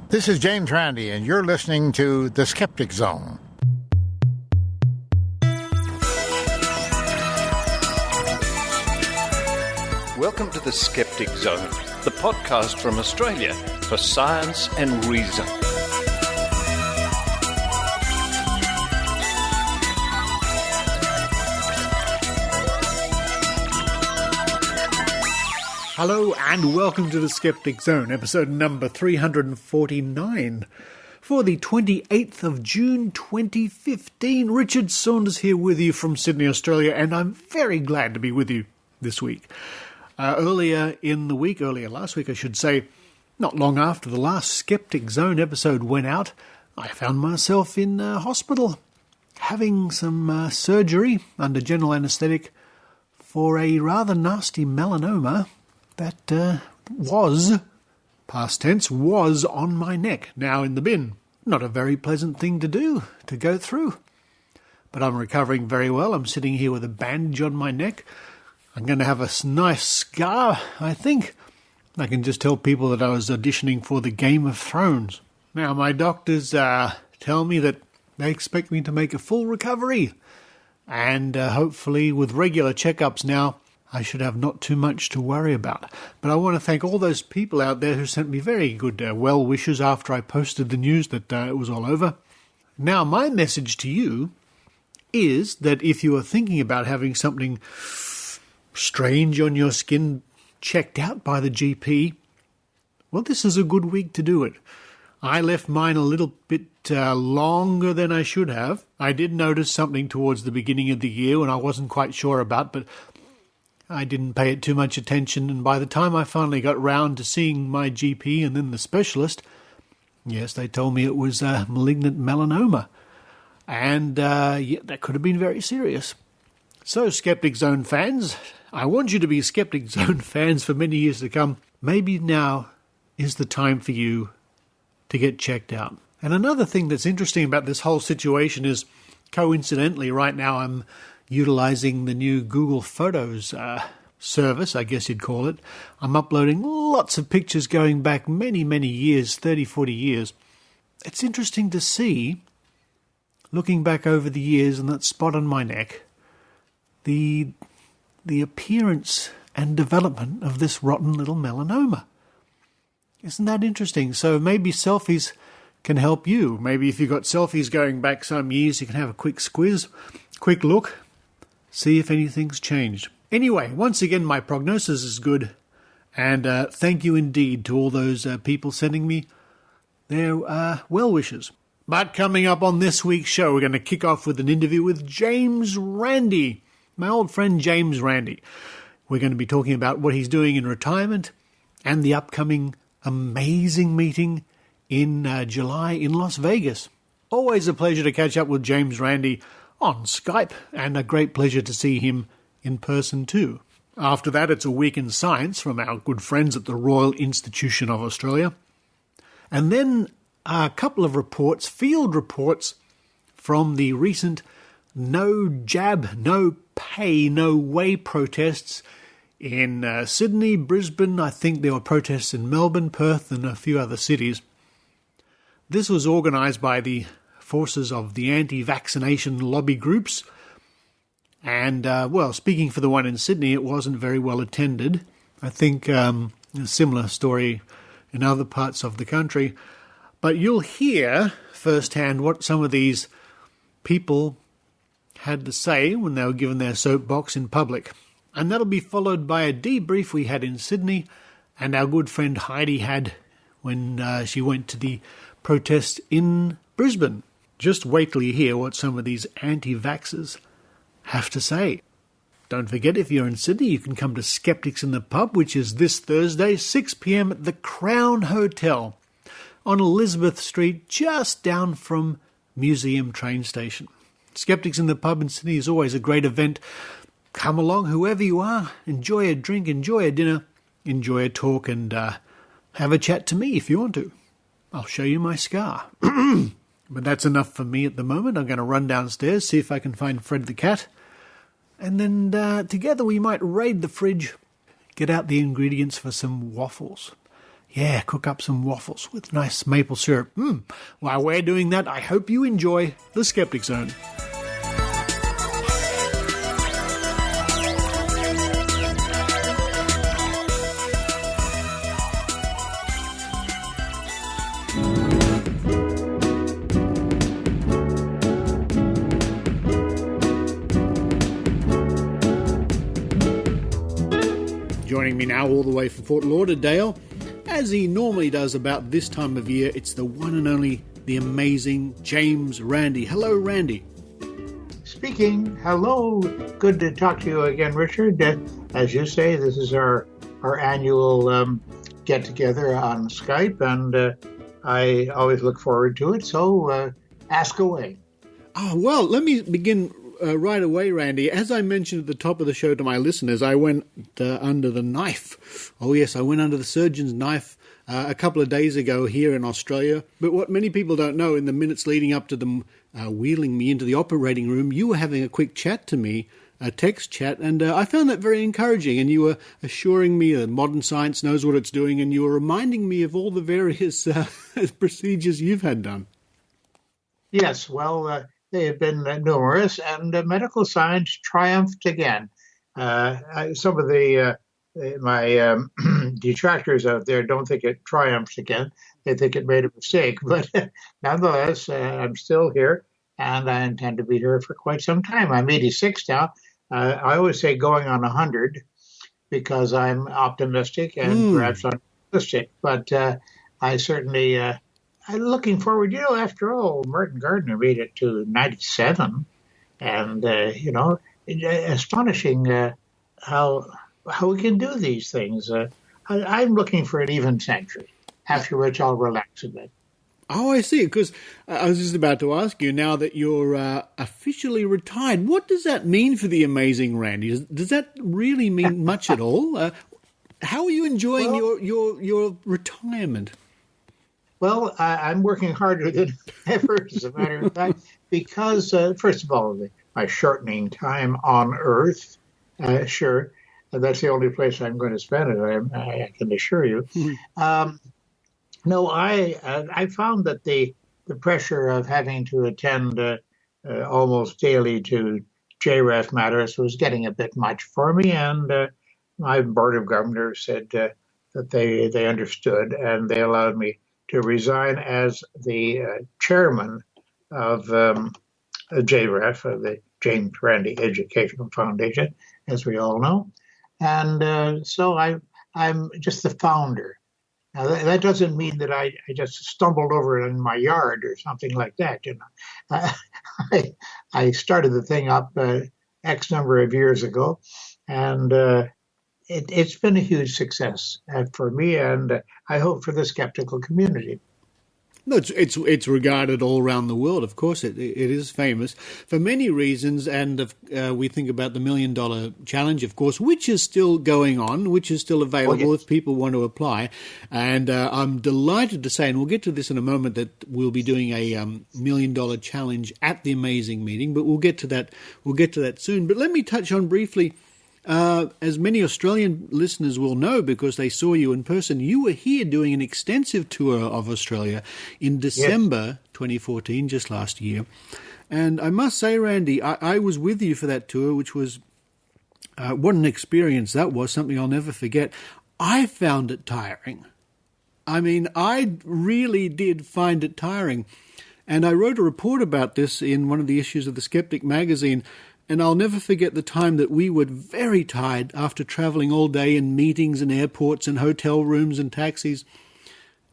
This is James Randi, and you're listening to The Skeptic Zone. Welcome to The Skeptic Zone, the podcast from Australia for science and reason. Hello and welcome to The Skeptic Zone, episode number 349 for the 28th of June 2015. Richard Saunders here with you from Sydney, Australia, and I'm very glad to be with you this week. Earlier last week I should say, not long after the last Skeptic Zone episode went out, I found myself in hospital having some surgery under general anaesthetic for a rather nasty melanoma that was, past tense, was on my neck, now in the bin. Not a very pleasant thing to do, to go through. But I'm recovering very well. I'm sitting here with a bandage on my neck. I'm going to have a nice scar, I think. I can just tell people that I was auditioning for the Game of Thrones. Now, my doctors tell me that they expect me to make a full recovery. And hopefully, with regular checkups now, I should have not too much to worry about. But I want to thank all those people out there who sent me very good well wishes after I posted the news that it was all over. Now, my message to you is that if you are thinking about having something strange on your skin checked out by the GP, well, this is a good week to do it. I left mine a little bit longer than I should have. I did notice something towards the beginning of the year when I wasn't quite sure about, but I didn't pay it too much attention, and by the time I finally got round to seeing my GP and then the specialist, yes, they told me it was malignant melanoma. And that could have been very serious. So, Skeptic Zone fans, I want you to be Skeptic Zone fans for many years to come. Maybe now is the time for you to get checked out. And another thing that's interesting about this whole situation is, coincidentally, right now I'm utilizing the new Google Photos service, I guess you'd call it. I'm uploading lots of pictures going back many, many years, 30, 40 years. It's interesting to see, looking back over the years and that spot on my neck, the appearance and development of this rotten little melanoma. Isn't that interesting? So maybe selfies can help you. Maybe if you've got selfies going back some years, you can have a quick squiz, quick look, see if anything's changed. Anyway, once again, my prognosis is good, and thank you indeed to all those people sending me their well wishes. But coming up on this week's show, we're going to kick off with an interview with James Randi, my old friend James Randi. We're going to be talking about what he's doing in retirement and the upcoming amazing meeting in July in Las Vegas. Always a pleasure to catch up with James Randi on Skype, and a great pleasure to see him in person too. After that, it's a week in science from our good friends at the Royal Institution of Australia. And then a couple of reports, field reports, from the recent no jab, no pay, no way protests in Sydney, Brisbane. I think there were protests in Melbourne, Perth, and a few other cities. This was organised by the forces of the anti-vaccination lobby groups. And, speaking for the one in Sydney, it wasn't very well attended. I think a similar story in other parts of the country. But you'll hear firsthand what some of these people had to say when they were given their soapbox in public. And that'll be followed by a debrief we had in Sydney and our good friend Heidi had when she went to the protest in Brisbane. Just wait till you hear what some of these anti-vaxxers have to say. Don't forget, if you're in Sydney, you can come to Skeptics in the Pub, which is this Thursday, 6 p.m. at the Crown Hotel on Elizabeth Street, just down from Museum train station. Skeptics in the Pub in Sydney is always a great event. Come along, whoever you are. Enjoy a drink, enjoy a dinner, enjoy a talk, and have a chat to me if you want to. I'll show you my scar. But that's enough for me at the moment. I'm going to run downstairs, see if I can find Fred the cat. And then together we might raid the fridge, get out the ingredients for some waffles. Yeah, cook up some waffles with nice maple syrup. While we're doing that, I hope you enjoy the Skeptic Zone. Joining me now all the way from Fort Lauderdale, as he normally does about this time of year, it's the one and only, the amazing James Randi. Hello, Randy. Speaking. Hello. Good to talk to you again, Richard. As you say, this is our annual get-together on Skype, and I always look forward to it, so ask away. Oh, well, let me begin right away, Randy. As I mentioned at the top of the show to my listeners, I went under the knife. Oh, yes, I went under the surgeon's knife a couple of days ago here in Australia. But what many people don't know, in the minutes leading up to them wheeling me into the operating room, you were having a quick chat to me, a text chat, and I found that very encouraging. And you were assuring me that modern science knows what it's doing, and you were reminding me of all the various procedures you've had done. Yes, well, they have been numerous, and medical science triumphed again. Some of my detractors out there don't think it triumphed again. They think it made a mistake. But nonetheless, I'm still here, and I intend to be here for quite some time. I'm 86 now. I always say going on 100 because I'm optimistic and perhaps unrealistic. But I certainly... I'm looking forward, after all, Martin Gardner made it to 97. And, astonishing how we can do these things. I'm looking for an even century, after which I'll relax a bit. Oh, I see. Because I was just about to ask you, now that you're officially retired, what does that mean for the amazing Randy? Does that really mean much at all? How are you enjoying your retirement? Well, I'm working harder than ever, as a matter of fact, because, first of all, my shortening time on Earth, sure, that's the only place I'm going to spend it, I can assure you. No, I found that the pressure of having to attend almost daily to JREF matters was getting a bit much for me, and my board of governors said that they understood, and they allowed me to resign as the chairman of JREF, the James Randi Educational Foundation, as we all know. And so I'm just the founder. Now, that doesn't mean that I just stumbled over it in my yard or something like that. I started the thing up X number of years ago, and it's been a huge success for me, and I hope for the skeptical community. No, it's regarded all around the world. Of course, it is famous for many reasons, and we think about the $1 Million Challenge, of course, which is still going on, which is still available if people want to apply. And I'm delighted to say, and we'll get to this in a moment, that we'll be doing a $1 Million Challenge at the amazing meeting. But we'll get to that. We'll get to that soon. But let me touch on briefly. As many Australian listeners will know, because they saw you in person, you were here doing an extensive tour of Australia in December 2014, just last year. And I must say, Randy, I was with you for that tour, which was, what an experience that was, something I'll never forget. I found it tiring. I mean, I really did find it tiring. And I wrote a report about this in one of the issues of the Skeptic magazine. And I'll never forget the time that we were very tired after travelling all day in meetings and airports and hotel rooms and taxis.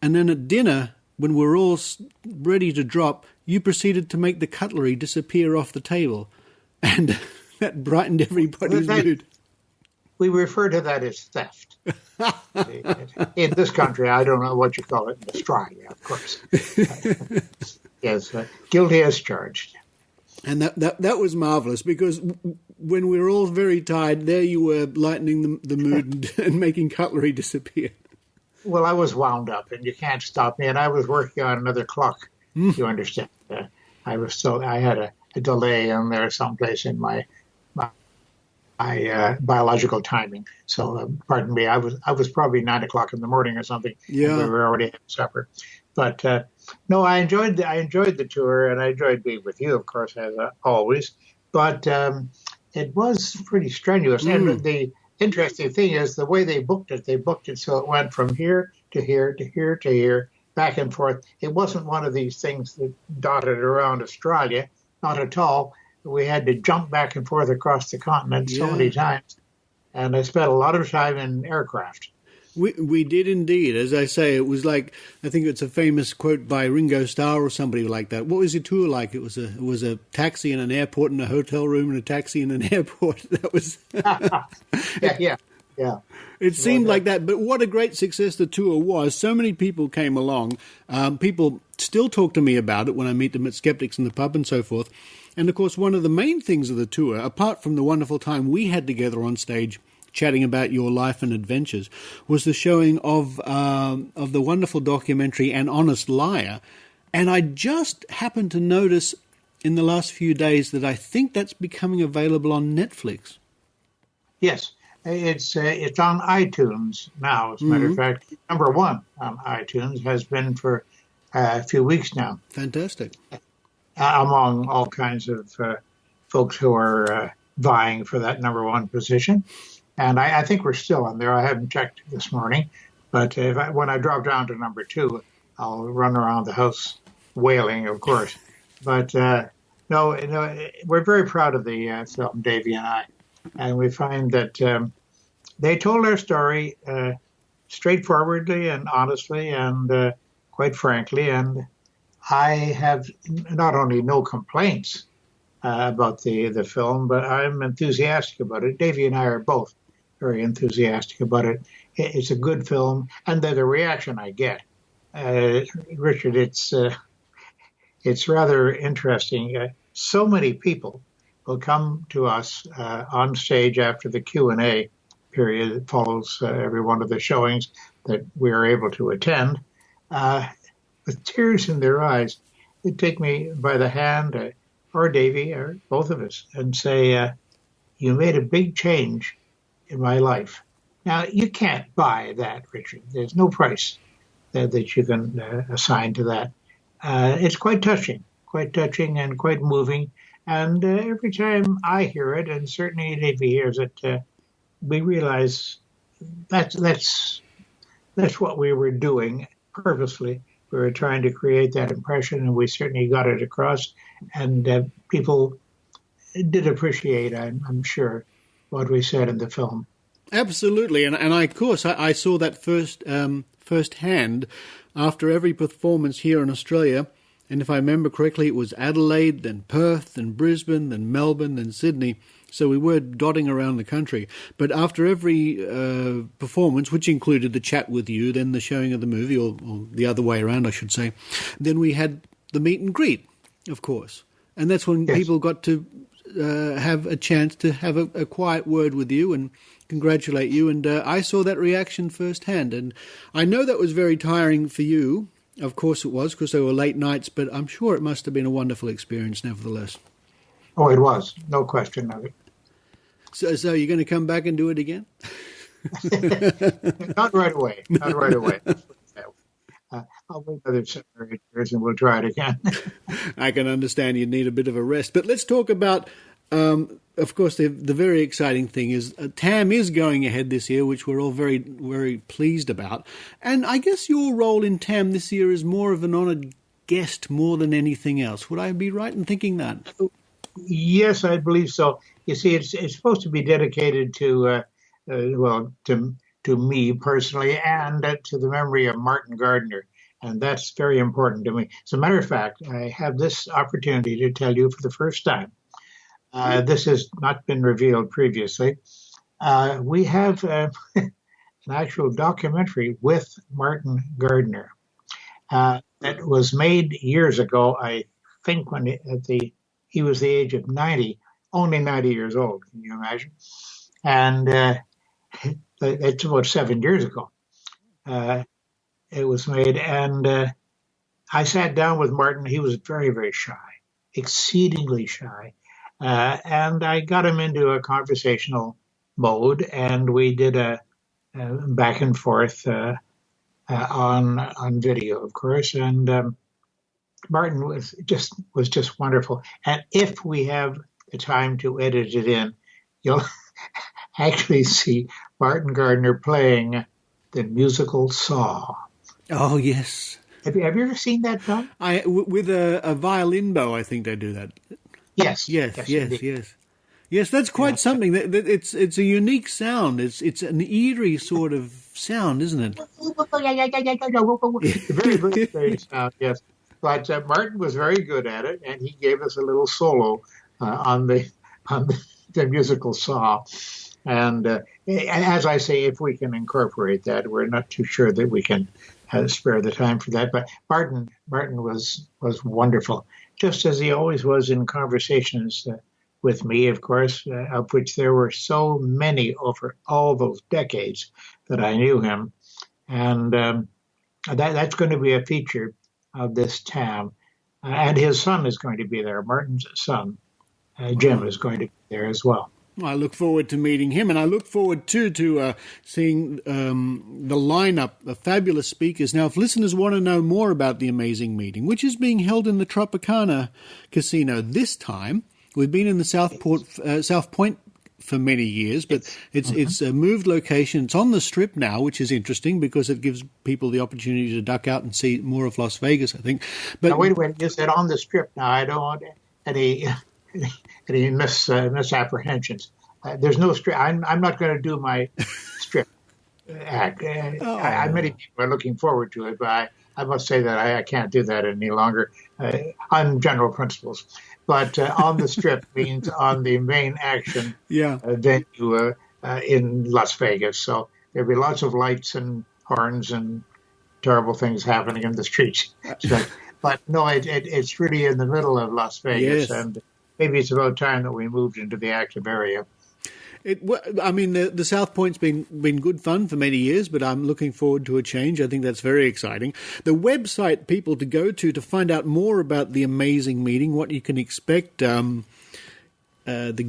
And then at dinner, when we were all ready to drop, you proceeded to make the cutlery disappear off the table. And that brightened everybody's mood. We refer to that as theft. In this country, I don't know what you call it in Australia, of course. Yes, guilty as charged. And that was marvellous, because when we were all very tired, there you were lightening the mood and making cutlery disappear. Well, I was wound up, and you can't stop me. And I was working on another clock. You understand? I had a delay in there someplace in my biological timing. So, pardon me, I was probably 9 o'clock in the morning or something, and we Yeah. were already having supper. But no, I enjoyed the tour, and I enjoyed being with you, of course, as always. But it was pretty strenuous. And Mm. the interesting thing is the way they booked it. They booked it so it went from here to here to here to here, back and forth. It wasn't one of these things that dotted around Australia, not at all. We had to jump back and forth across the continent so Yeah. many times, and I spent a lot of time in aircraft. We did indeed. As I say, it was like, I think it's a famous quote by Ringo Starr or somebody like that. What was your tour like? It was a taxi in an airport and a hotel room and a taxi in an airport. That was Yeah. It seemed like that, but what a great success the tour was. So many people came along. People still talk to me about it when I meet them at Skeptics in the pub and so forth. And, of course, one of the main things of the tour, apart from the wonderful time we had together on stage chatting about your life and adventures, was the showing of the wonderful documentary An Honest Liar. And I just happened to notice in the last few days that I think that's becoming available on Netflix. Yes. It's on iTunes now, as a matter of fact. Number one on iTunes has been for a few weeks now, Fantastic. among all kinds of folks who are vying for that number one position. And I think we're still on there. I haven't checked this morning, but when I drop down to number two, I'll run around the house wailing, of course. But no, we're very proud of the film, Davey and I. And we find that they told their story straightforwardly and honestly and quite frankly. And I have not only no complaints about the film, but I'm enthusiastic about it. Davey and I are both very enthusiastic about it. It's a good film, and the reaction I get, Richard, it's rather interesting. So many people will come to us on stage after the Q&A period that follows every one of the showings that we are able to attend, with tears in their eyes. They take me by the hand, or Davey, or both of us, and say, you made a big change in my life. Now, you can't buy that, Richard. There's no price that you can assign to that. It's quite touching and quite moving. And every time I hear it, and certainly Davey hears it, we realize that's what we were doing purposely. We were trying to create that impression, and we certainly got it across. And people did appreciate, I'm sure, what we said in the film. Absolutely, and of course I saw that firsthand after every performance here in Australia. And if I remember correctly, it was Adelaide, then Perth, then Brisbane, then Melbourne, then Sydney. So we were dotting around the country. But after every performance, which included the chat with you, then the showing of the movie, or the other way around, I should say, then we had the meet and greet, of course. And that's when people got to have a chance to have a quiet word with you and congratulate you. And I saw that reaction firsthand. And I know that was very tiring for you. Of course it was, because they were late nights, but I'm sure it must have been a wonderful experience nevertheless. Oh, it was. No question of it. So you're going to come back and do it again? Not right away. Not right away. I'll wait another 7 or 8 years and we'll try it again. I can understand you need a bit of a rest. But let's talk about, of course, the very exciting thing is TAM is going ahead this year, which we're all very, very pleased about. And I guess your role in TAM this year is more of an honoured guest more than anything else. Would I be right in thinking that? Yes, I believe so. You see, it's supposed to be dedicated to me personally and to the memory of Martin Gardner. And that's very important to me. As a matter of fact, I have this opportunity to tell you for the first time. This has not been revealed previously. We have an actual documentary with Martin Gardner that was made years ago, I think, when he was the age of 90, only 90 years old. Can you imagine? And it's about 7 years ago. It was made, and I sat down with Martin. He was very, very shy, exceedingly shy, And I got him into a conversational mode, and we did a back and forth on video, of course. And Martin was just wonderful. And if we have the time to edit it in, you'll actually see Martin Gardner playing the musical Saw. Oh, yes. Have you ever seen that film? With a violin bow, I think they do that. Yes. Yes, that's quite something. It's a unique sound. It's an eerie sort of sound, isn't it? Very sound, yes. But Martin was very good at it, and he gave us a little solo on the musical Saw. And as I say, if we can incorporate that, we're not too sure that we can spare the time for that. But Martin was wonderful, just as he always was in conversations with me, of course, of which there were so many over all those decades that I knew him. And that's going to be a feature of this TAM. And his son is going to be there. Martin's son, Jim, is going to be there as well. I look forward to meeting him, and I look forward, too, to seeing the lineup of fabulous speakers. Now, if listeners want to know more about the amazing meeting, which is being held in the Tropicana Casino this time, we've been in the South Point for many years, but it's a moved location. It's on the Strip now, which is interesting because it gives people the opportunity to duck out and see more of Las Vegas, I think. But now, wait a minute, you said on the Strip now. I don't want any misapprehensions. There's no Strip. I'm not going to do my Strip act. Many people are looking forward to it, but I must say that I can't do that any longer on general principles. But on the Strip means on the main action venue in Las Vegas. So there'll be lots of lights and horns and terrible things happening in the streets. But no, it's really in the middle of Las Vegas, and maybe it's about time that we moved into the active area. The South Point's been good fun for many years, but I'm looking forward to a change. I think that's very exciting. The website people to go to find out more about the amazing meeting, what you can expect, the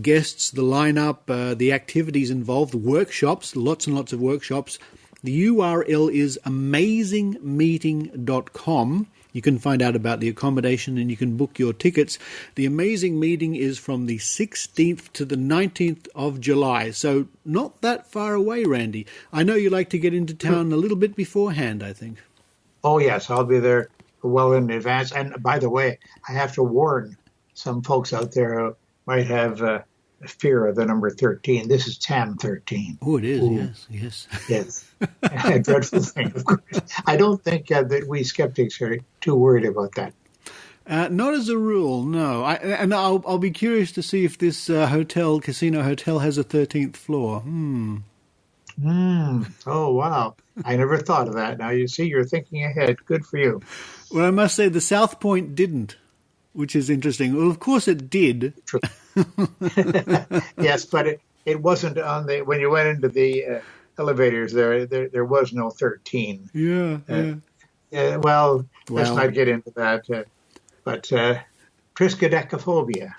guests, the lineup, the activities involved, the workshops, lots and lots of workshops. The URL is amazingmeeting.com. You can find out about the accommodation and you can book your tickets. The amazing meeting is from the 16th to the 19th of July, so not that far away, Randy. I know you like to get into town a little bit beforehand, I think. Oh, yes, I'll be there well in advance. And by the way, I have to warn some folks out there who might have a fear of the number 13. This is TAM 13. Oh, it is, Ooh. Yes. Yes. A dreadful thing, of course. I don't think that we skeptics are too worried about that. Not as a rule, no. I'll be curious to see if this casino hotel has a 13th floor. Oh, wow. I never thought of that. Now, you see, you're thinking ahead. Good for you. Well, I must say the South Point didn't, which is interesting. Well, of course it did. True. Yes, but it wasn't on the, when you went into the elevators there was no 13. Well, let's not get into that. But triskaidekaphobia.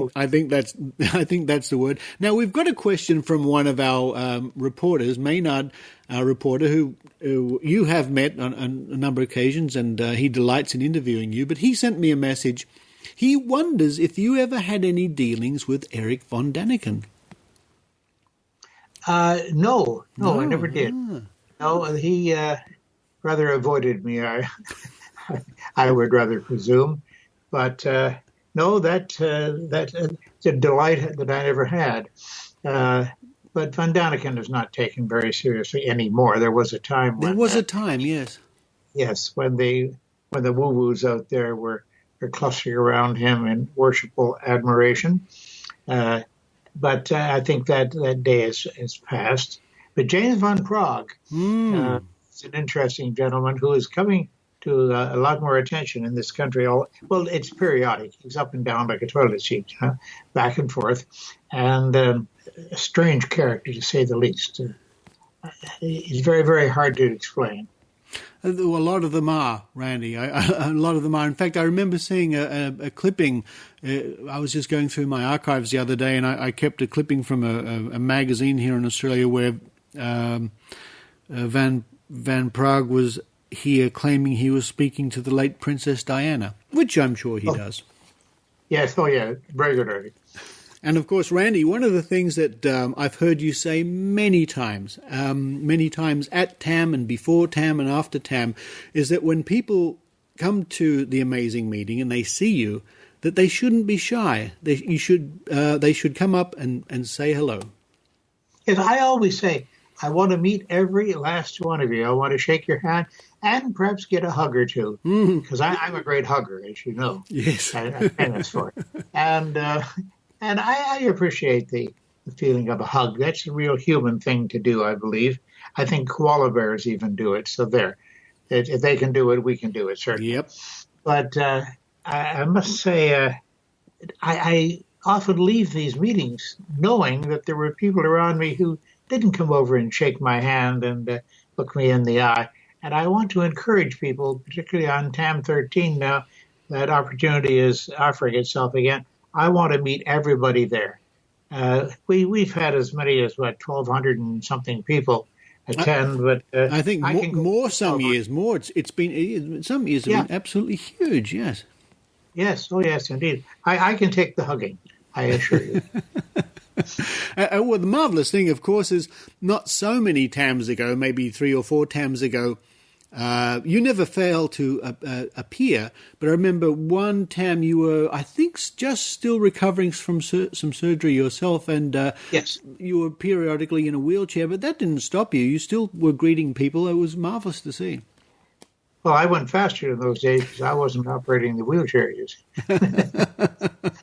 I think that's the word. Now we've got a question from one of our reporters, Maynard, our reporter, who you have met on a number of occasions, and he delights in interviewing you. But he sent me a message. He wonders if you ever had any dealings with Eric von Daniken. No, I never did. No, he rather avoided me. I would rather presume, but no, that's a delight that I never had. But von Daniken is not taken very seriously anymore. There was a time when yes. Yes, when the woo-woos out there were clustering around him in worshipful admiration. But I think that day is past. But James von Prague is an interesting gentleman who is coming to a lot more attention in this country. Well, it's periodic. He's up and down like a toilet seat, back and forth. And a strange character, to say the least. He's very, very hard to explain. Well, a lot of them are, Randy. A lot of them are. In fact, I remember seeing a clipping. I was just going through my archives the other day, and I kept a clipping from a magazine here in Australia where Van Prague was here claiming he was speaking to the late Princess Diana, which I'm sure he does. Yes, very good, Randy. And of course, Randy, one of the things that I've heard you say many times at TAM and before TAM and after TAM, is that when people come to the amazing meeting and they see you, that they shouldn't be shy. They should come up and say hello. Yes, I always say, I want to meet every last one of you. I want to shake your hand and perhaps get a hug or two, because I'm a great hugger, as you know. Yes. I'm famous for it. And I appreciate the feeling of a hug. That's a real human thing to do, I believe. I think koala bears even do it. So there. If they can do it, we can do it, certainly. Yep. But I must say, I often leave these meetings knowing that there were people around me who didn't come over and shake my hand and look me in the eye. And I want to encourage people, particularly on TAM 13 now, that opportunity is offering itself again. I want to meet everybody there. We've had as many as 1,200 and something people attend, but I think more some years. More, it's been some years have been absolutely huge. Yes. Yes. Oh, yes, indeed. I can take the hugging. I assure you. Well, the marvelous thing, of course, is not so many TAMs ago, maybe 3 or 4 TAMs ago. You never fail to appear, but I remember one TAM you were, I think, just still recovering from some surgery yourself, and yes, you were periodically in a wheelchair, but that didn't stop you. You still were greeting people. It was marvelous to see. Well, I went faster in those days because I wasn't operating the wheelchair, you see.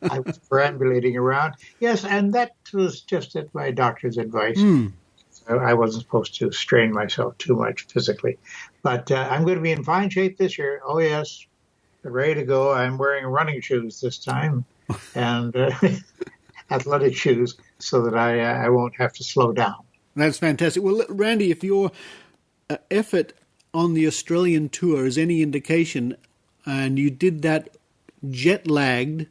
I was perambulating around. Yes, and that was just at my doctor's advice. I wasn't supposed to strain myself too much physically. But I'm going to be in fine shape this year. Oh, yes. Ready to go. I'm wearing running shoes this time and athletic shoes so that I won't have to slow down. That's fantastic. Well, Randy, if your effort on the Australian tour is any indication, and you did that jet-lagged,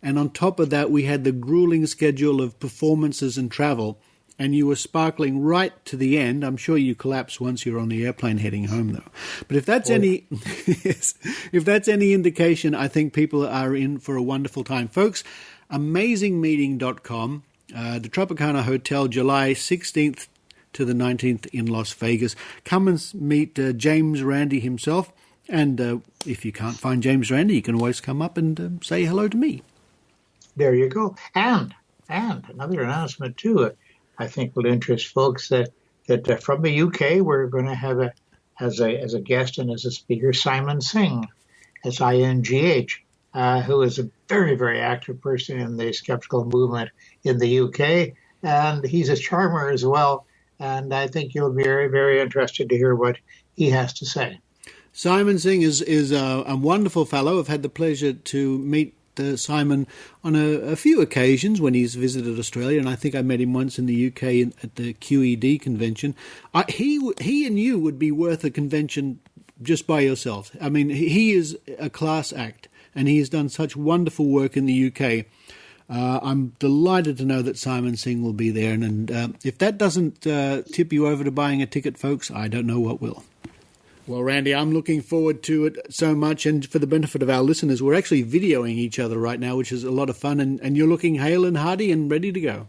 and on top of that we had the grueling schedule of performances and travel, and you were sparkling right to the end. I'm sure you collapsed once you're on the airplane heading home, though. But if that's if that's any indication, I think people are in for a wonderful time. Folks, amazingmeeting.com, the Tropicana Hotel, July 16th to the 19th in Las Vegas. Come and meet James Randi himself. And if you can't find James Randi, you can always come up and say hello to me. There you go. And another announcement, too, I think will interest folks that from the UK, we're going to have as a guest and as a speaker, Simon Singh, S-I-N-G-H, who is a very, very active person in the skeptical movement in the UK. And he's a charmer as well. And I think you'll be very, very interested to hear what he has to say. Simon Singh is a wonderful fellow. I've had the pleasure to meet Simon on a few occasions when he's visited Australia, and I think I met him once in the UK at the QED convention. He and you would be worth a convention just by yourself. I mean, he is a class act, and he has done such wonderful work in the UK. I'm delighted to know that Simon Singh will be there, and if that doesn't tip you over to buying a ticket, folks, I don't know what will. Well, Randy, I'm looking forward to it so much, and for the benefit of our listeners, we're actually videoing each other right now, which is a lot of fun, and you're looking hale and hearty and ready to go.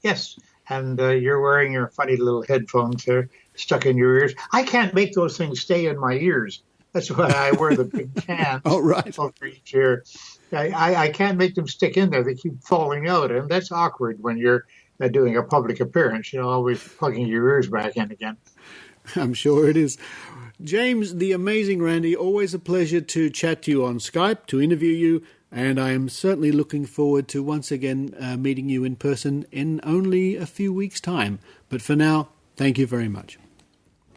Yes, and you're wearing your funny little headphones there stuck in your ears. I can't make those things stay in my ears. That's why I wear the big cans over each ear. I can't make them stick in there. They keep falling out, and that's awkward when you're doing a public appearance. You're always plugging your ears back in again. I'm sure it is. James, the amazing Randy, always a pleasure to chat to you on Skype, to interview you, and I am certainly looking forward to once again meeting you in person in only a few weeks' time. But for now, thank you very much.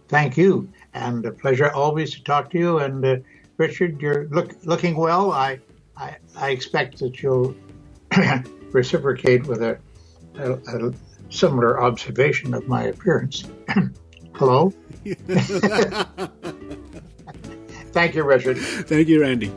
Thank you, and a pleasure always to talk to you. And Richard, you're looking well. I expect that you'll reciprocate with a similar observation of my appearance. Hello? Thank you, Richard. Thank you, Randy.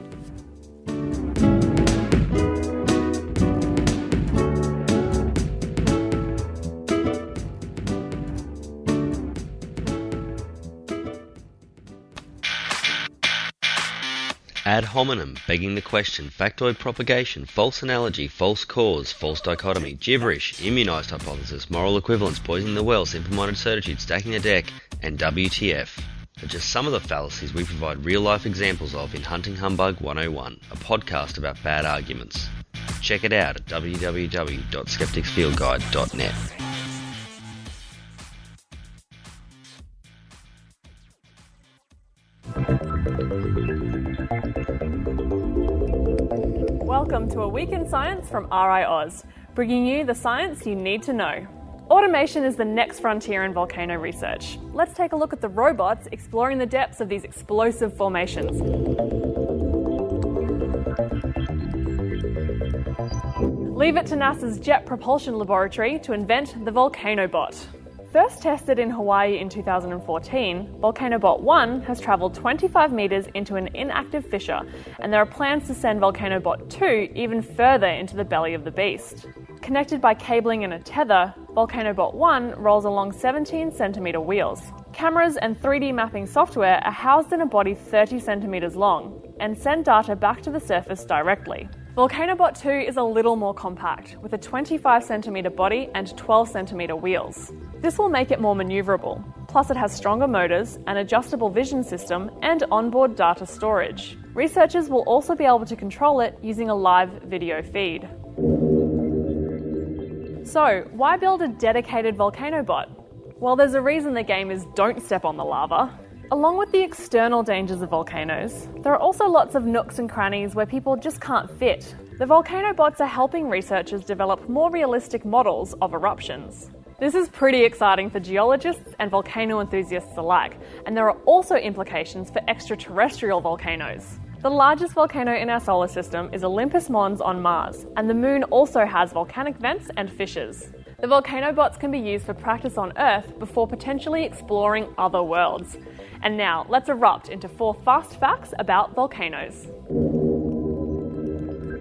Ad hominem, begging the question, factoid propagation, false analogy, false cause, false dichotomy, gibberish, immunised hypothesis, moral equivalence, poisoning the well, simple-minded certitude, stacking the deck, and WTF are just some of the fallacies we provide real-life examples of in Hunting Humbug 101, a podcast about bad arguments. Check it out at www.skepticsfieldguide.net. Welcome to A Week in Science from RiAus, bringing you the science you need to know. Automation is the next frontier in volcano research. Let's take a look at the robots exploring the depths of these explosive formations. Leave it to NASA's Jet Propulsion Laboratory to invent the VolcanoBot. First tested in Hawaii in 2014, VolcanoBot 1 has travelled 25 metres into an inactive fissure, and there are plans to send VolcanoBot 2 even further into the belly of the beast. Connected by cabling and a tether, VolcanoBot 1 rolls along 17cm wheels. Cameras and 3D mapping software are housed in a body 30 centimetres long, and send data back to the surface directly. VolcanoBot 2 is a little more compact, with a 25cm body and 12cm wheels. This will make it more manoeuvrable, plus it has stronger motors, an adjustable vision system, and onboard data storage. Researchers will also be able to control it using a live video feed. So, why build a dedicated VolcanoBot? Well, there's a reason the game is don't step on the lava. Along with the external dangers of volcanoes, there are also lots of nooks and crannies where people just can't fit. The VolcanoBots are helping researchers develop more realistic models of eruptions. This is pretty exciting for geologists and volcano enthusiasts alike, and there are also implications for extraterrestrial volcanoes. The largest volcano in our solar system is Olympus Mons on Mars, and the Moon also has volcanic vents and fissures. The VolcanoBots can be used for practice on Earth before potentially exploring other worlds. And now, let's erupt into 4 fast facts about volcanoes.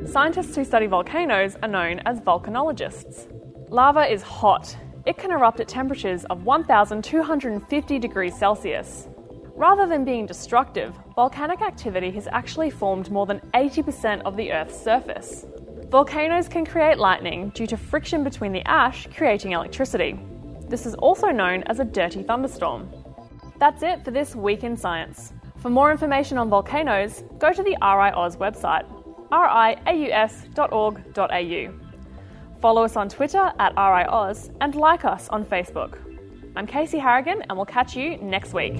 Scientists who study volcanoes are known as volcanologists. Lava is hot. It can erupt at temperatures of 1,250 degrees Celsius. Rather than being destructive, volcanic activity has actually formed more than 80% of the Earth's surface. Volcanoes can create lightning due to friction between the ash, creating electricity. This is also known as a dirty thunderstorm. That's it for this Week in Science. For more information on volcanoes, go to the RiAus website, riaus.org.au. Follow us on Twitter at RiAus and like us on Facebook. I'm Casey Harrigan and we'll catch you next week.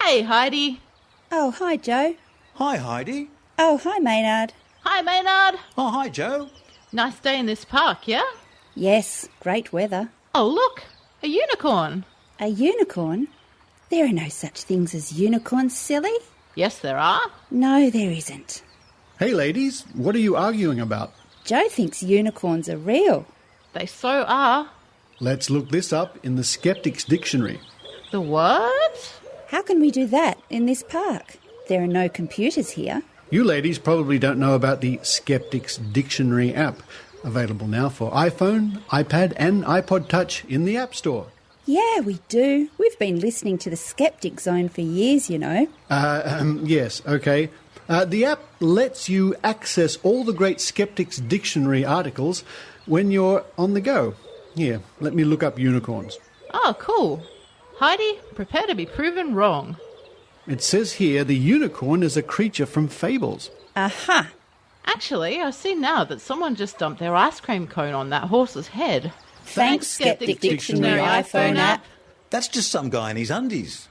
Hey, Heidi. Oh, hi, Joe. Hi, Heidi. Oh, hi, Maynard. Hi, Maynard. Oh, hi, Joe. Nice day in this park, yeah? Yes, great weather. Oh, look, a unicorn. A unicorn? There are no such things as unicorns, silly. Yes, there are. No, there isn't. Hey, ladies, what are you arguing about? Joe thinks unicorns are real. They so are. Let's look this up in the Skeptic's Dictionary. The what? How can we do that in this park? There are no computers here. You ladies probably don't know about the Skeptic's Dictionary app, available now for iPhone, iPad and iPod Touch in the App Store. Yeah, we do. We've been listening to the Skeptic Zone for years, you know. Yes, okay. The app lets you access all the great Skeptic's Dictionary articles when you're on the go. Here, let me look up unicorns. Oh, cool. Heidi, prepare to be proven wrong. It says here the unicorn is a creature from fables. Aha! Actually, I see now that someone just dumped their ice cream cone on that horse's head. Thanks, Skeptic Dictionary iPhone app. That's just some guy in his undies.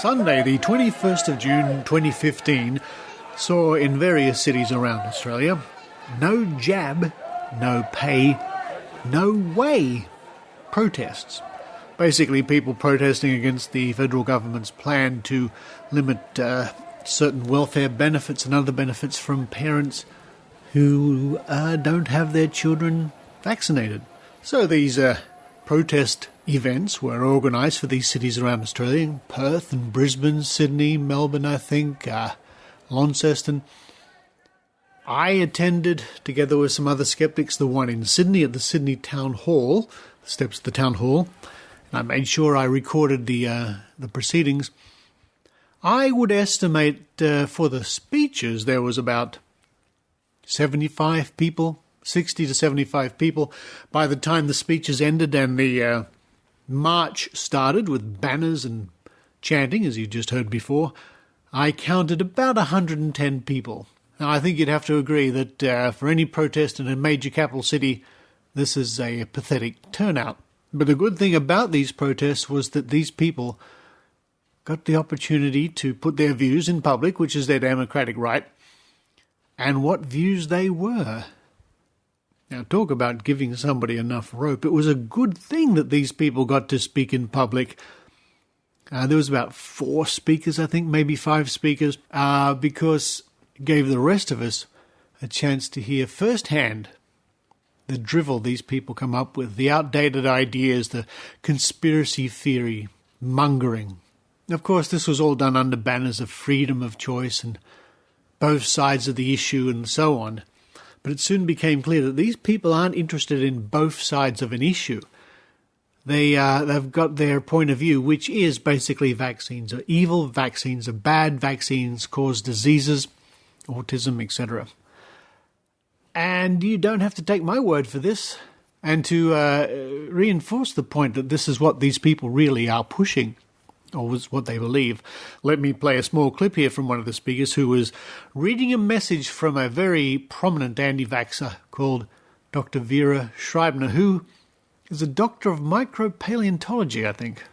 Sunday, the 21st of June 2015, saw in various cities around Australia, no jab, no pay, no way protests. Basically, people protesting against the federal government's plan to limit certain welfare benefits and other benefits from parents who don't have their children vaccinated. So these protest events were organised for these cities around Australia, Perth and Brisbane, Sydney, Melbourne, I think, Launceston. I attended, together with some other skeptics, the one in Sydney at the Sydney Town Hall, the steps of the Town Hall. And I made sure I recorded the proceedings. I would estimate for the speeches there was about 75 people, 60 to 75 people. By the time the speeches ended and the march started with banners and chanting, as you just heard before, I counted about 110 people. Now, I think you'd have to agree that for any protest in a major capital city, this is a pathetic turnout. But the good thing about these protests was that these people got the opportunity to put their views in public, which is their democratic right, and what views they were. Now, talk about giving somebody enough rope. It was a good thing that these people got to speak in public. There was about 4 speakers, I think, maybe 5 speakers, because it gave the rest of us a chance to hear firsthand the drivel these people come up with, the outdated ideas, the conspiracy theory mongering. Of course, this was all done under banners of freedom of choice and both sides of the issue and so on. But it soon became clear that these people aren't interested in both sides of an issue. They've got their point of view, which is basically vaccines are evil, vaccines are bad, vaccines cause diseases, autism, etc. And you don't have to take my word for this. And to reinforce the point that this is what these people really are pushing, or was what they believe, let me play a small clip here from one of the speakers who was reading a message from a very prominent anti-vaxxer called Dr. Vera Schreibner, who is a doctor of micropaleontology, I think.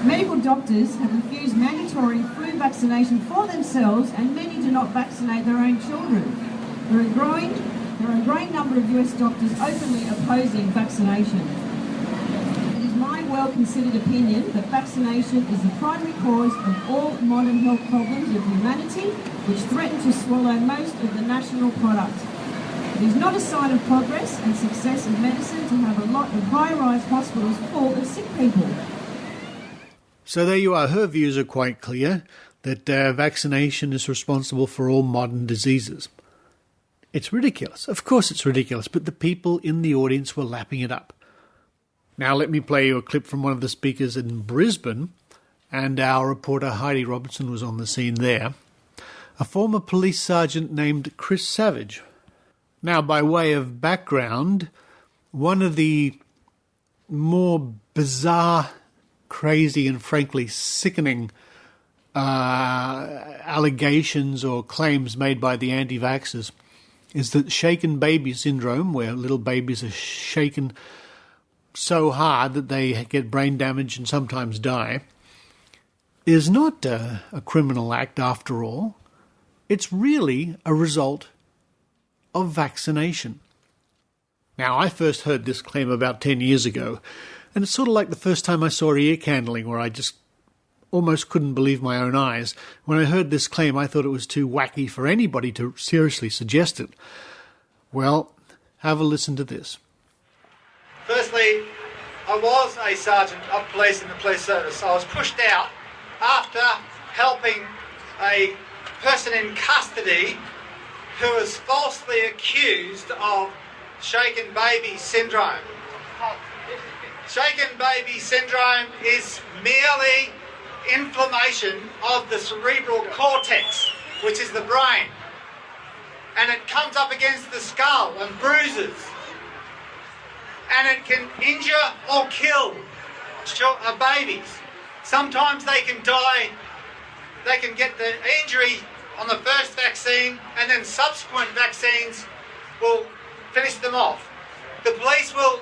Medical doctors have refused mandatory flu vaccination for themselves, and many do not vaccinate their own children. There are a growing number of US doctors openly opposing vaccination. It is my well-considered opinion that vaccination is the primary cause of all modern health problems of humanity, which threaten to swallow most of the national product. It is not a sign of progress and success in medicine to have a lot of high-rise hospitals full of sick people. So there you are. Her views are quite clear, that vaccination is responsible for all modern diseases. It's ridiculous. Of course it's ridiculous, but the people in the audience were lapping it up. Now let me play you a clip from one of the speakers in Brisbane, and our reporter Heidi Robertson was on the scene there. A former police sergeant named Chris Savage. Now, by way of background, one of the more bizarre, crazy and frankly sickening allegations or claims made by the anti-vaxxers is that shaken baby syndrome, where little babies are shaken so hard that they get brain damage and sometimes die, is not a criminal act after all. It's really a result of vaccination. Now, I first heard this claim about 10 years ago, and it's sort of like the first time I saw ear candling, where I just almost couldn't believe my own eyes. When I heard this claim, I thought it was too wacky for anybody to seriously suggest it. Well, have a listen to this. Firstly, I was a sergeant of police in the police service. I was pushed out after helping a person in custody who was falsely accused of shaken baby syndrome. Shaken baby syndrome is merely inflammation of the cerebral cortex, which is the brain, and it comes up against the skull and bruises, and it can injure or kill babies. Sometimes they can die, they can get the injury on the first vaccine, and then subsequent vaccines will finish them off. The police will,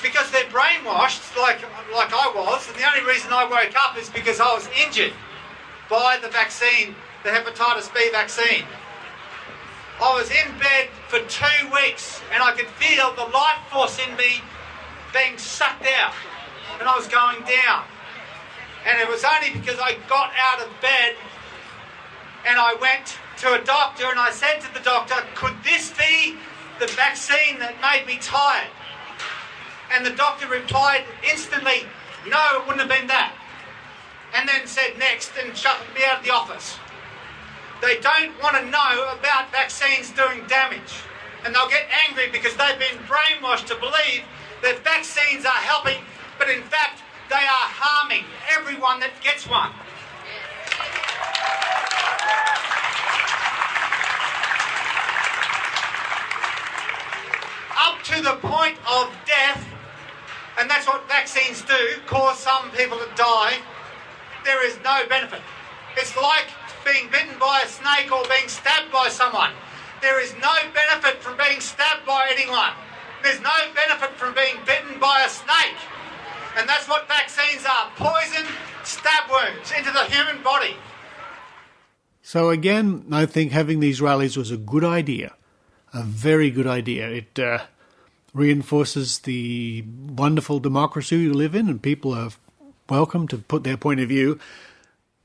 because they're brainwashed like I was, and the only reason I woke up is because I was injured. by the vaccine, the hepatitis B vaccine. I was in bed for 2 weeks and I could feel the life force in me being sucked out and I was going down. And it was only because I got out of bed and I went to a doctor and I said to the doctor, could this be the vaccine that made me tired? And the doctor replied instantly, no, it wouldn't have been that. And then said next and shut me out of the office. They don't want to know about vaccines doing damage. And they'll get angry because they've been brainwashed to believe that vaccines are helping, but in fact, they are harming everyone that gets one. Up to the point of death, and that's what vaccines do, cause some people to die, there is no benefit. It's like being bitten by a snake or being stabbed by someone. There is no benefit from being stabbed by anyone. There's no benefit from being bitten by a snake. And that's what vaccines are, poison stab wounds into the human body. So again, I think having these rallies was a good idea, a very good idea. It reinforces the wonderful democracy we live in, and people are welcome to put their point of view.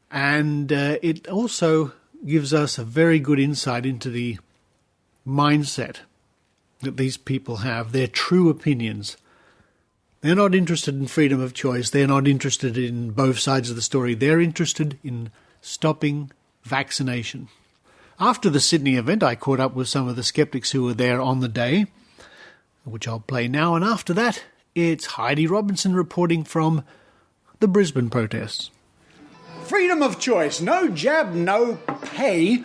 And it also gives us a very good insight into the mindset that these people have, their true opinions. They're not interested in freedom of choice. They're not interested in both sides of the story. They're interested in stopping vaccination. After the Sydney event, I caught up with some of the skeptics who were there on the day, which I'll play now. And after that, it's Heidi Robinson reporting from the Brisbane protests. Freedom of choice. No jab, no pay,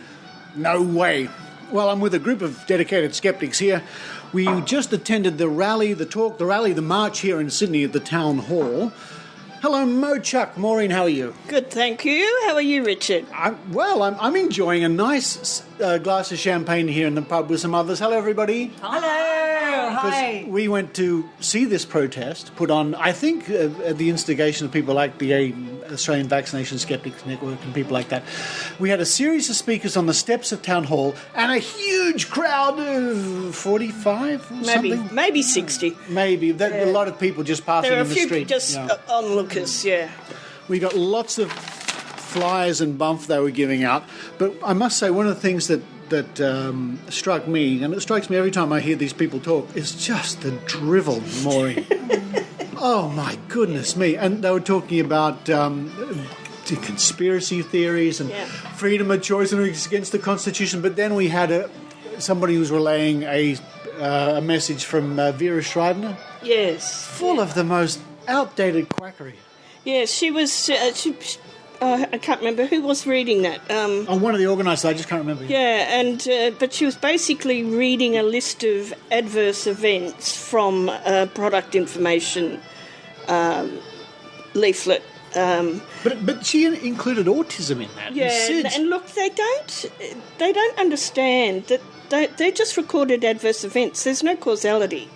no way. Well, I'm with a group of dedicated skeptics here. We just attended the rally, the march here in Sydney at the Town Hall. Hello, Mo Chuck. Maureen, how are you? Good, thank you. How are you, Richard? I'm enjoying a nice glass of champagne here in the pub with some others. Hello, everybody. Hello. Hi. We went to see this protest put on, I think, at the instigation of people like the Australian Vaccination Skeptics Network and people like that. We had a series of speakers on the steps of Town Hall and a huge crowd of 45 or something? Maybe 60. Maybe. A lot of people just passing in the street. There are a few just onlookers, yeah. We got lots of flyers and bump they were giving out. But I must say, one of the things that struck me, and it strikes me every time I hear these people talk, is just the drivel, Maureen. Oh, my goodness me. And they were talking about conspiracy theories and freedom of choice and against the Constitution. But then we had somebody who was relaying a message from Vera Shriver. Yes. Full of the most outdated quackery. Yes, she was... I can't remember who was reading that. One of the organisers, I just can't remember. Yeah, and but she was basically reading a list of adverse events from a product information leaflet. But she included autism in that. Yeah, and look, they don't understand that they're just recorded adverse events. There's no causality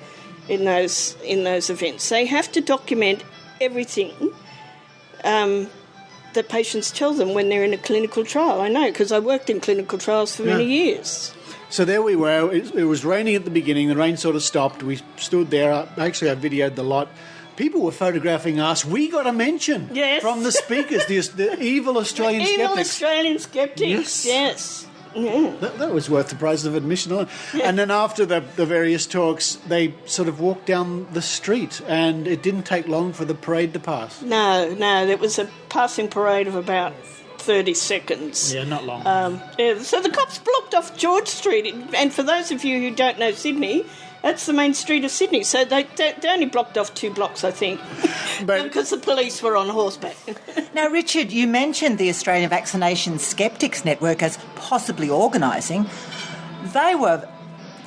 in those events. They have to document everything. That patients tell them when they're in a clinical trial. I know, because I worked in clinical trials for many years. So there we were. It was raining at the beginning. The rain sort of stopped. We stood there. Actually, I videoed the lot. People were photographing us. We got a mention from the speakers, the evil Australian skeptics. Evil Australian skeptics, yes. Yeah. That was worth the price of admission. Yeah. And then after the various talks, they sort of walked down the street, and it didn't take long for the parade to pass. No, it was a passing parade of about 30 seconds. Yeah, not long. So the cops blocked off George Street, and for those of you who don't know Sydney, that's the main street of Sydney. So they only blocked off 2 blocks, I think, because the police were on horseback. Now, Richard, you mentioned the Australian Vaccination Skeptics Network as possibly organising. They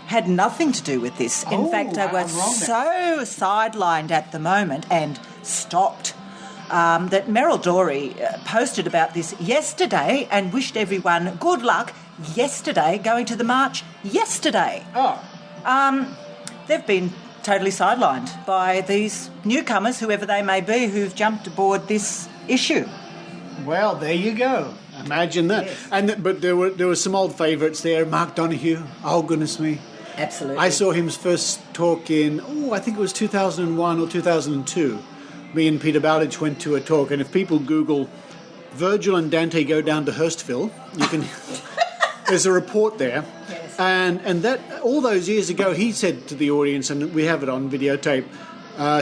had nothing to do with this. In fact, they were so sidelined at the moment and stopped that Meryl Dorey posted about this yesterday and wished everyone good luck yesterday going to the march yesterday. They've been totally sidelined by these newcomers, whoever they may be, who've jumped aboard this issue. Well, there you go. Imagine that. Yes. But there were some old favourites there. Mark Donoghue. Oh, goodness me. Absolutely. I saw him first talk in, I think it was 2001 or 2002. Me and Peter Bowditch went to a talk, and if people Google Virgil and Dante go down to Hurstville, you can... There's a report there. Yes. And that all those years ago, he said to the audience, and we have it on videotape,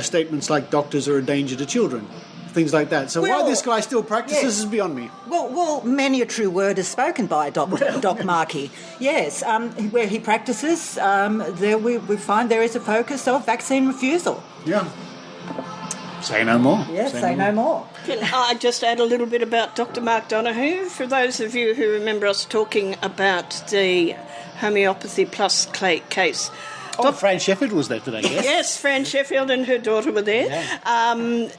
statements like doctors are a danger to children, things like that. So why this guy still practices is beyond me. Well, many a true word is spoken by Doc Markey. Yes, where he practices, there we find there is a focus of vaccine refusal. Yeah. Say no more. Yes, say no more. Can I just add a little bit about Dr. Mark Donoghue? For those of you who remember us talking about the homeopathy plus case. Fran Sheffield was there today, yes? Yes, Fran Sheffield and her daughter were there. Yeah.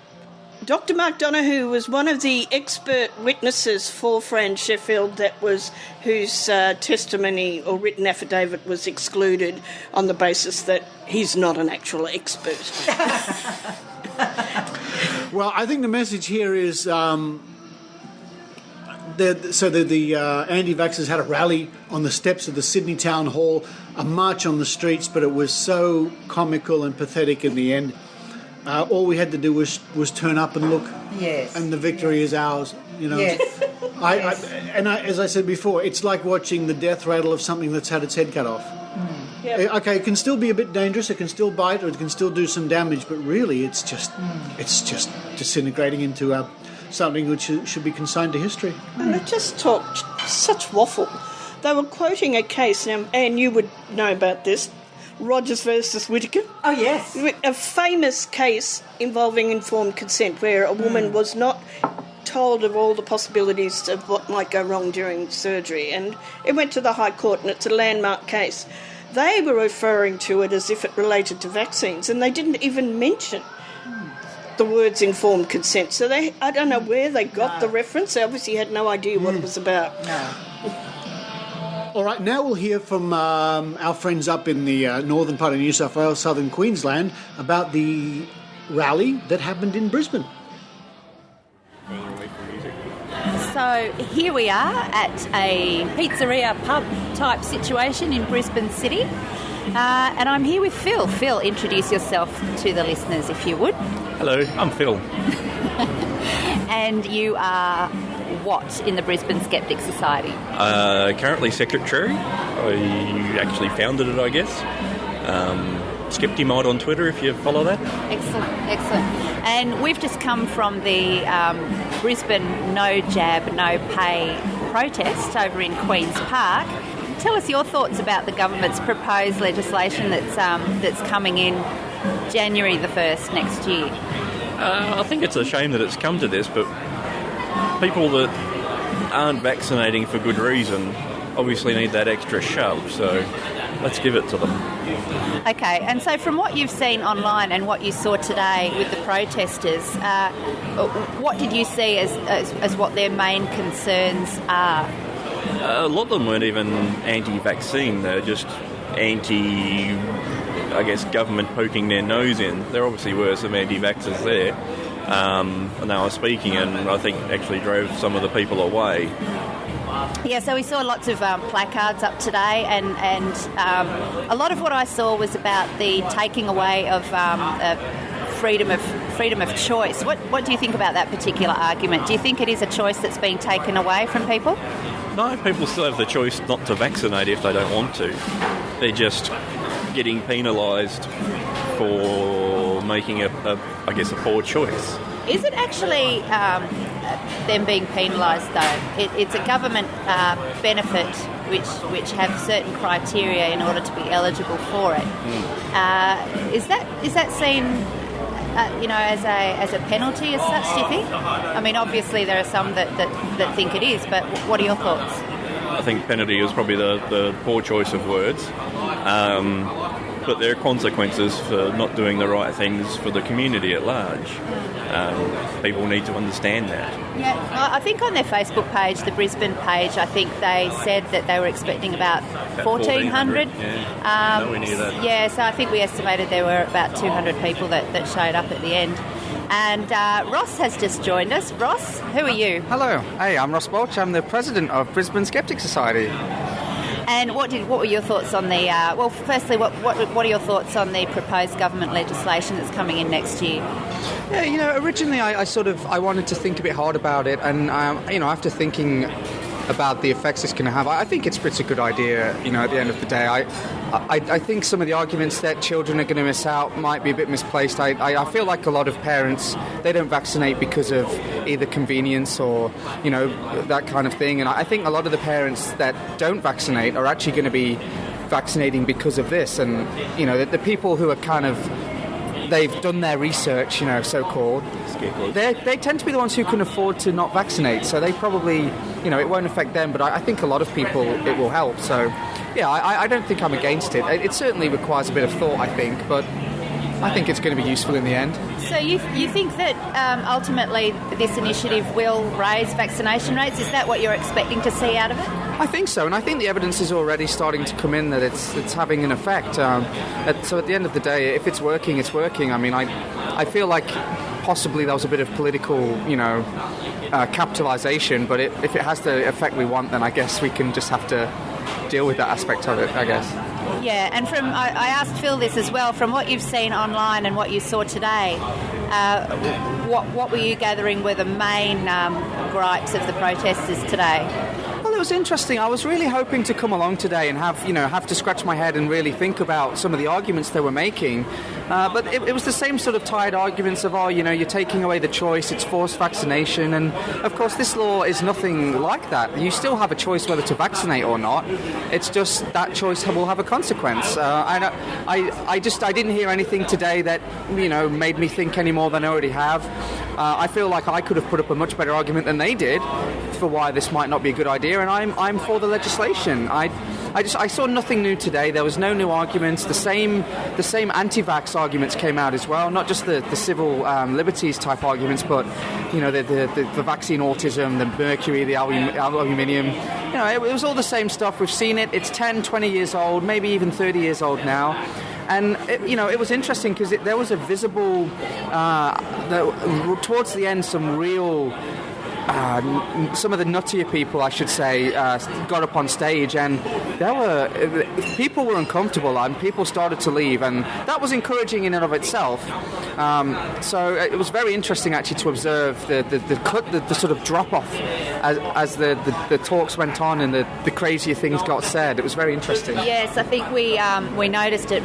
Dr. Mark Donoghue was one of the expert witnesses for Fran Sheffield whose testimony or written affidavit was excluded on the basis that he's not an actual expert. Well, I think the message here is the anti-vaxxers had a rally on the steps of the Sydney Town Hall, a march on the streets, but it was so comical and pathetic in the end. All we had to do was turn up and look. Yes. And the victory is ours. Yes. As I said before, it's like watching the death rattle of something that's had its head cut off. Yep. Okay, it can still be a bit dangerous, it can still bite, or it can still do some damage, but really it's just disintegrating into something which should be consigned to history. And they just talked such waffle. They were quoting a case, and you would know about this, Rogers versus Whittaker. Oh, yes. A famous case involving informed consent where a woman was not told of all the possibilities of what might go wrong during surgery, and it went to the High Court, and it's a landmark case. They were referring to it as if it related to vaccines, and they didn't even mention the words informed consent. So I don't know where they got the reference. They obviously had no idea what it was about. No. All right, now we'll hear from our friends up in the northern part of New South Wales, southern Queensland, about the rally that happened in Brisbane. So here we are at a pizzeria pub type situation in Brisbane City, and I'm here with Phil. Phil, introduce yourself to the listeners if you would. Hello, I'm Phil. And you are what in the Brisbane Skeptic Society? Currently secretary. I actually founded it, I guess. Skeptimod on Twitter, if you follow that. Excellent. And we've just come from the Brisbane No Jab, No Pay protest over in Queen's Park. Tell us your thoughts about the government's proposed legislation that's coming in January the 1st next year. I think it's a shame that it's come to this, but people that aren't vaccinating for good reason obviously need that extra shove, so let's give it to them. Okay, and so from what you've seen online and what you saw today with the protesters, what did you see as what their main concerns are? A lot of them weren't even anti-vaccine, they're just government poking their nose in. There obviously were some anti-vaxxers there, and they were speaking, and I think actually drove some of the people away. Yeah, so we saw lots of placards up today, and a lot of what I saw was about the taking away of freedom of choice. What do you think about that particular argument? Do you think it is a choice that's being taken away from people? No, people still have the choice not to vaccinate if they don't want to. They're just getting penalised for making a poor choice. Is it actually them being penalised though? It's a government benefit which have certain criteria in order to be eligible for it. Is that seen as a penalty as such, do you think? I mean, obviously there are some that think it is, but what are your thoughts? I think penalty is probably the poor choice of words. But there are consequences for not doing the right things for the community at large. People need to understand that. Yeah, I think on their Facebook page, the Brisbane page, I think they said that they were expecting about 1,400. Yeah, nowhere near that. Yeah, so I think we estimated there were about 200 people that showed up at the end. And Ross has just joined us. Ross, who are you? Hello. Hey, I'm Ross Balch. I'm the president of Brisbane Skeptic Society. And what were your thoughts on the... well, firstly, what are your thoughts on the proposed government legislation that's coming in next year? Yeah, originally I wanted to think a bit hard about it, and, after thinking about the effects it's going to have, I think it's a pretty good idea, at the end of the day. I think some of the arguments that children are going to miss out might be a bit misplaced. I feel like a lot of parents, they don't vaccinate because of either convenience or, that kind of thing. And I think a lot of the parents that don't vaccinate are actually going to be vaccinating because of this. And, the people who are kind of... they've done their research, so-called, they tend to be the ones who can afford to not vaccinate, so they probably, it won't affect them, but I think a lot of people it will help. So, yeah, I don't think I'm against it. It certainly requires a bit of thought, I think, but I think it's going to be useful in the end. So you think that ultimately this initiative will raise vaccination rates? Is that what you're expecting to see out of it? I think so, and I think the evidence is already starting to come in that it's having an effect. So at the end of the day, if it's working, it's working. I mean, I feel like possibly there was a bit of political, capitalisation, but if it has the effect we want, then I guess we can just have to deal with that aspect of it, I guess. Yeah, and I asked Phil this as well, from what you've seen online and what you saw today, what were you gathering were the main gripes of the protesters today? Well, it was interesting. I was really hoping to come along today and have to scratch my head and really think about some of the arguments they were making. But it was the same sort of tired arguments of, you're taking away the choice, it's forced vaccination, and of course this law is nothing like that. You still have a choice whether to vaccinate or not. It's just that choice will have a consequence. And I didn't hear anything today that, made me think any more than I already have. I feel like I could have put up a much better argument than they did for why this might not be a good idea, and I'm for the legislation. I saw nothing new today. There was no new arguments. The same anti-vax arguments came out as well. Not just the civil liberties type arguments, but the vaccine autism, the mercury, the aluminium. It was all the same stuff. We've seen it. It's 10, 20 years old, maybe even 30 years old now. And, it was interesting because there was a visible, towards the end, some real... some of the nuttier people, I should say, got up on stage, and people were uncomfortable, and people started to leave, and that was encouraging in and of itself. So it was very interesting actually to observe the sort of drop off as the talks went on and the crazier things got said. It was very interesting. Yes, I think we noticed it,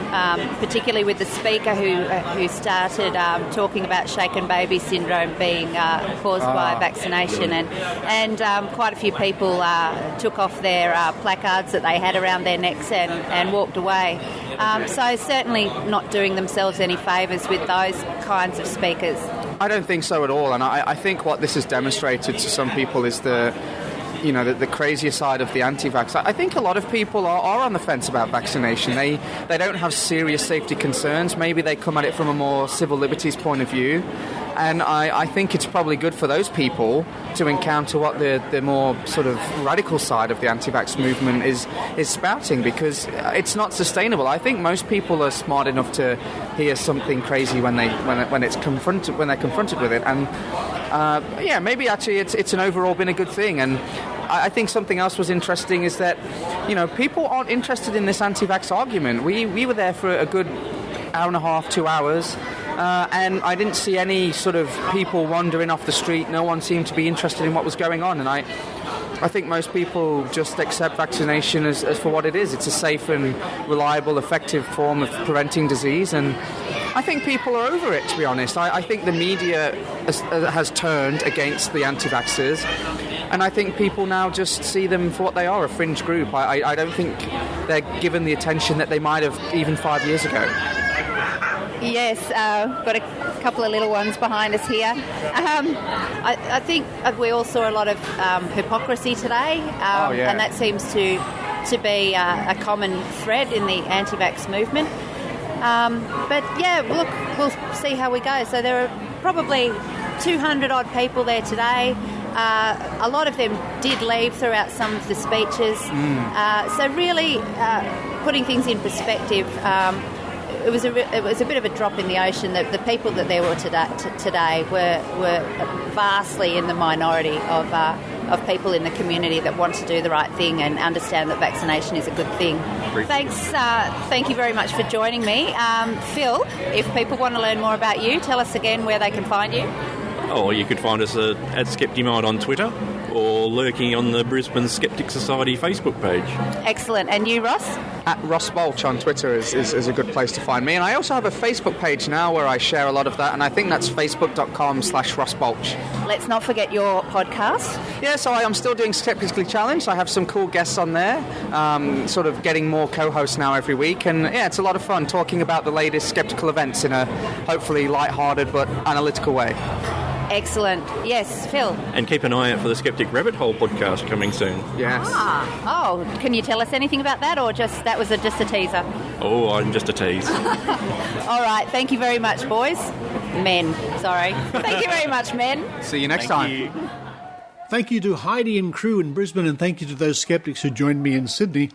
particularly with the speaker who started talking about shaken baby syndrome being caused by vaccination. And quite a few people took off their placards that they had around their necks and walked away. So certainly not doing themselves any favours with those kinds of speakers. I don't think so at all, and I think what this has demonstrated to some people is the crazier side of the anti-vax. I think a lot of people are on the fence about vaccination. They don't have serious safety concerns. Maybe they come at it from a more civil liberties point of view. And I think it's probably good for those people to encounter what the more sort of radical side of the anti-vax movement is spouting, because it's not sustainable. I think most people are smart enough to hear something crazy when they're confronted with it. And maybe actually it's an overall been a good thing. And I think something else was interesting is that people aren't interested in this anti-vax argument. We were there for a good hour and a half, 2 hours. And I didn't see any sort of people wandering off the street. No one seemed to be interested in what was going on. And I think most people just accept vaccination as for what it is. It's a safe and reliable, effective form of preventing disease. And I think people are over it, to be honest. I think the media has turned against the anti-vaxxers. And I think people now just see them for what they are, a fringe group. I don't think they're given the attention that they might have even 5 years ago. Yes, got a couple of little ones behind us here. I think we all saw a lot of hypocrisy today, and that seems to be a common thread in the anti-vax movement. But yeah, look, we'll see how we go. So there are probably 200 odd people there today. A lot of them did leave throughout some of the speeches. So really putting things in perspective, it was a bit of a drop in the ocean. That the people that there were today were vastly in the minority of people in the community that want to do the right thing and understand that vaccination is a good thing. Thanks. Thank you very much for joining me. Phil, if people want to learn more about you, tell us again where they can find you. Oh, you could find us at Skeptimide on Twitter or lurking on the Brisbane Skeptic Society Facebook page. Excellent. And you, Ross? At Ross Balch on Twitter is a good place to find me. And I also have a Facebook page now where I share a lot of that, and I think that's facebook.com/Ross Balch. Let's not forget your podcast. Yeah, so I'm still doing Skeptically Challenged. I have some cool guests on there, sort of getting more co-hosts now every week. And yeah, it's a lot of fun talking about the latest skeptical events in a hopefully light-hearted but analytical way. Excellent. Yes, Phil. And keep an eye out for the Skeptic Rabbit Hole podcast coming soon. Yes. Oh, can you tell us anything about that, or that was just a teaser? Oh, I'm just a tease. All right. Thank you very much, boys. Men. Sorry. Thank you very much, men. See you next time. Thank you to Heidi and crew in Brisbane, and thank you to those skeptics who joined me in Sydney.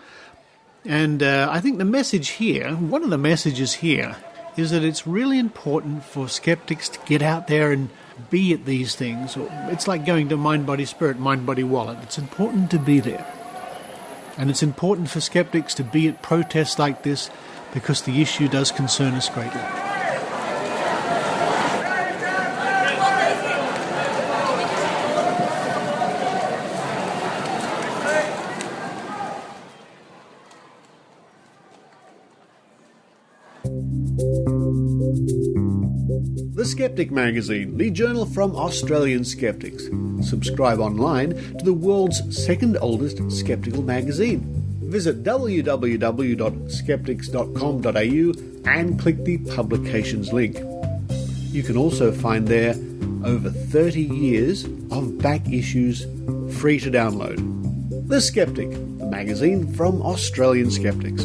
And I think the message here, one of the messages here, is that it's really important for skeptics to get out there and be at these things. It's like going to Mind, Body, Spirit, Mind, Body, Wallet. It's important to be there. And it's important for skeptics to be at protests like this because the issue does concern us greatly. The Skeptic Magazine, the journal from Australian skeptics. Subscribe online to the world's second oldest skeptical magazine. Visit www.skeptics.com.au and click the publications link. You can also find there over 30 years of back issues free to download. The Skeptic, the magazine from Australian skeptics.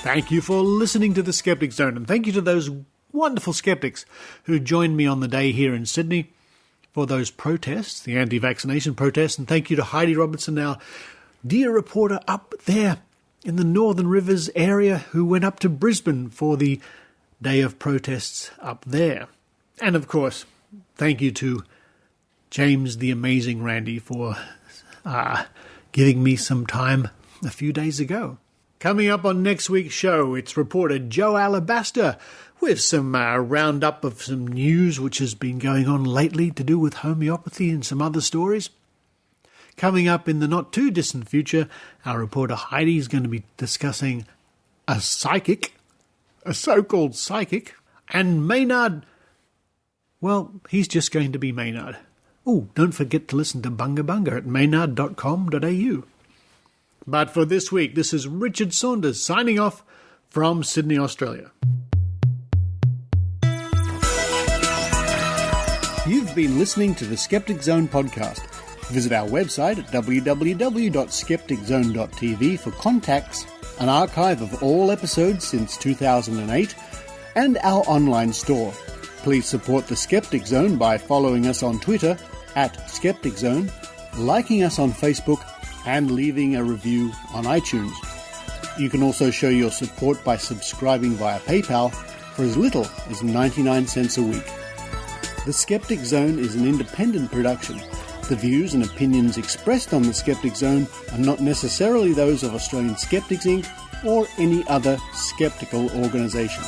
Thank you for listening to the Skeptic Zone, and thank you to those wonderful skeptics who joined me on the day here in Sydney for those protests, the anti-vaccination protests, and thank you to Heidi Robertson, our dear reporter up there in the Northern Rivers area, who went up to Brisbane for the day of protests up there. And of course, thank you to James the Amazing Randi for giving me some time a few days ago. Coming up on next week's show, it's reporter Joe Alabaster with some roundup of some news which has been going on lately to do with homeopathy and some other stories. Coming up in the not-too-distant future, our reporter Heidi is going to be discussing a psychic, a so-called psychic, and Maynard, well, he's just going to be Maynard. Oh, don't forget to listen to Bunga Bunga at maynard.com.au. But for this week, this is Richard Saunders signing off from Sydney, Australia. You've been listening to the Skeptic Zone podcast. Visit our website at www.skepticzone.tv for contacts, an archive of all episodes since 2008, and our online store. Please support the Skeptic Zone by following us on Twitter at Skeptic Zone, liking us on Facebook, and leaving a review on iTunes. You can also show your support by subscribing via PayPal for as little as 99 cents a week. The Skeptic Zone is an independent production. The views and opinions expressed on the Skeptic Zone are not necessarily those of Australian Skeptics Inc. or any other skeptical organisation.